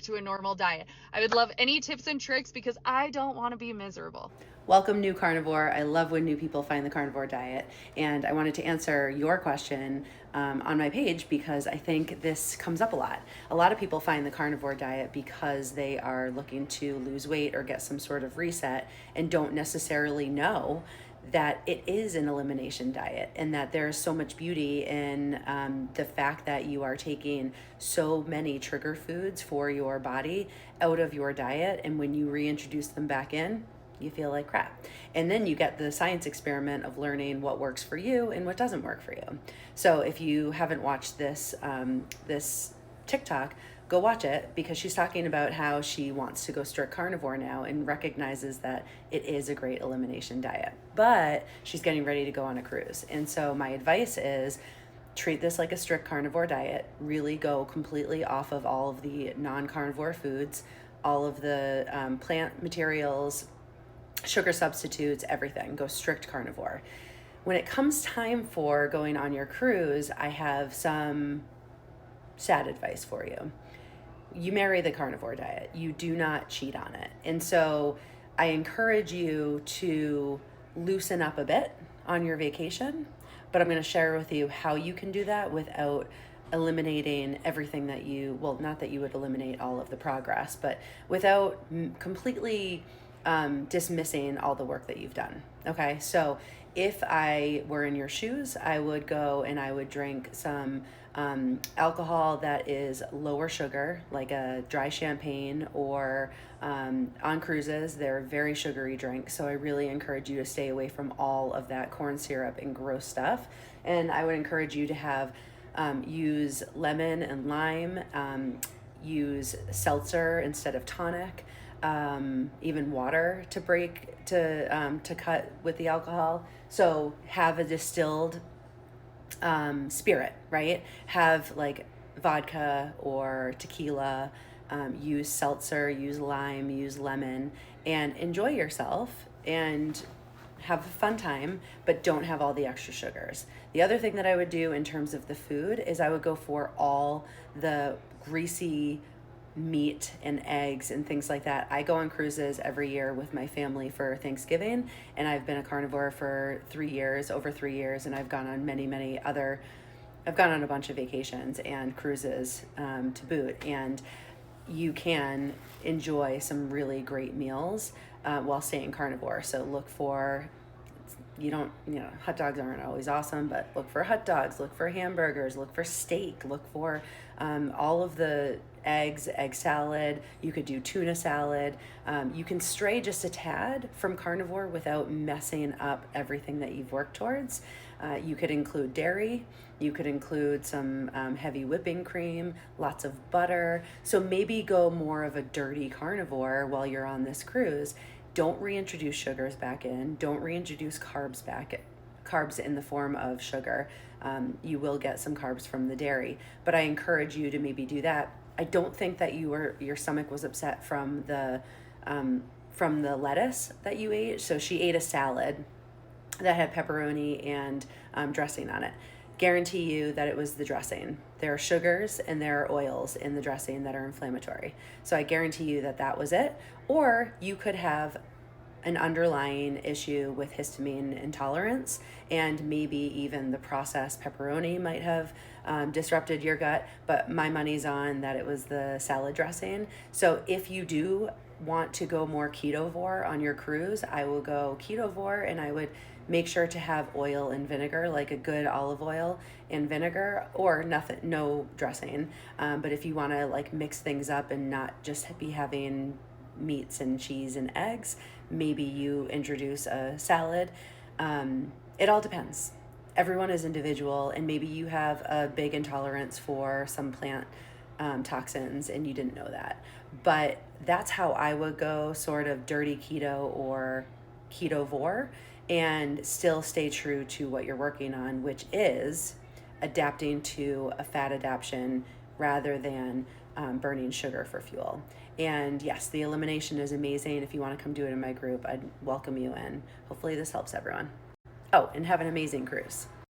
to a normal diet. I would love any tips and tricks because I don't want to be miserable. Welcome, new carnivore. I love when new people find the carnivore diet. And I wanted to answer your question on my page because I think this comes up a lot. A lot of people find the carnivore diet because they are looking to lose weight or get some sort of reset and don't necessarily know that it is an elimination diet and that there's so much beauty in the fact that you are taking so many trigger foods for your body out of your diet. And when you reintroduce them back in, you feel like crap. And then you get the science experiment of learning what works for you and what doesn't work for you. So if you haven't watched this TikTok, go watch it because she's talking about how she wants to go strict carnivore now and recognizes that it is a great elimination diet. But she's getting ready to go on a cruise. And so my advice is treat this like a strict carnivore diet, really go completely off of all of the non-carnivore foods, all of the plant materials, sugar substitutes, everything. Go strict carnivore. When it comes time for going on your cruise, I have some sad advice for you. You marry the carnivore diet. You do not cheat on it. And so I encourage you to loosen up a bit on your vacation, but I'm going to share with you how you can do that without eliminating everything that you, well, not that you would eliminate all of the progress, but without completely dismissing all the work that you've done. Okay, so if I were in your shoes, I would go and I would drink some alcohol that is lower sugar, like a dry champagne, or on cruises, they're very sugary drinks. So I really encourage you to stay away from all of that corn syrup and gross stuff. And I would encourage you to have use lemon and lime, use seltzer instead of tonic. Even water to cut with the alcohol. So have a distilled spirit, right? Have like vodka or tequila, use seltzer, use lime, use lemon, and enjoy yourself and have a fun time, but don't have all the extra sugars. The other thing that I would do in terms of the food is I would go for all the greasy meat and eggs and things like that. I go on cruises every year with my family for Thanksgiving, and I've been a carnivore for 3 years, over 3 years, and I've gone on I've gone on a bunch of vacations and cruises to boot, and you can enjoy some really great meals while staying carnivore. So look for, hot dogs aren't always awesome, but look for hot dogs, look for hamburgers, look for steak, look for all of the eggs, egg salad. You could do tuna salad. You can stray just a tad from carnivore without messing up everything that you've worked towards. You could include dairy. You could include some heavy whipping cream, lots of butter. So maybe go more of a dirty carnivore while you're on this cruise. Don't reintroduce sugars back in. Don't reintroduce carbs in the form of sugar. You will get some carbs from the dairy, but I encourage you to maybe do that. I don't think that your stomach was upset from the lettuce that you ate. So she ate a salad that had pepperoni and dressing on it. Guarantee you that it was the dressing. There are sugars and there are oils in the dressing that are inflammatory. So I guarantee you that that was it. Or you could have an underlying issue with histamine intolerance, and maybe even the processed pepperoni might have disrupted your gut, but my money's on that it was the salad dressing. So if you do want to go more ketovore on your cruise, I will go ketovore, and I would make sure to have oil and vinegar, like a good olive oil and vinegar, or nothing, no dressing. But if you want to like mix things up and not just be having meats and cheese and eggs, maybe you introduce a salad. It all depends. Everyone is individual, and maybe you have a big intolerance for some plant toxins and you didn't know that. But that's how I would go, sort of dirty keto or ketovore, and still stay true to what you're working on, which is adapting to a fat adaptation rather than burning sugar for fuel. And yes, the elimination is amazing. If you want to come do it in my group, I'd welcome you in. Hopefully this helps everyone. Oh, and have an amazing cruise.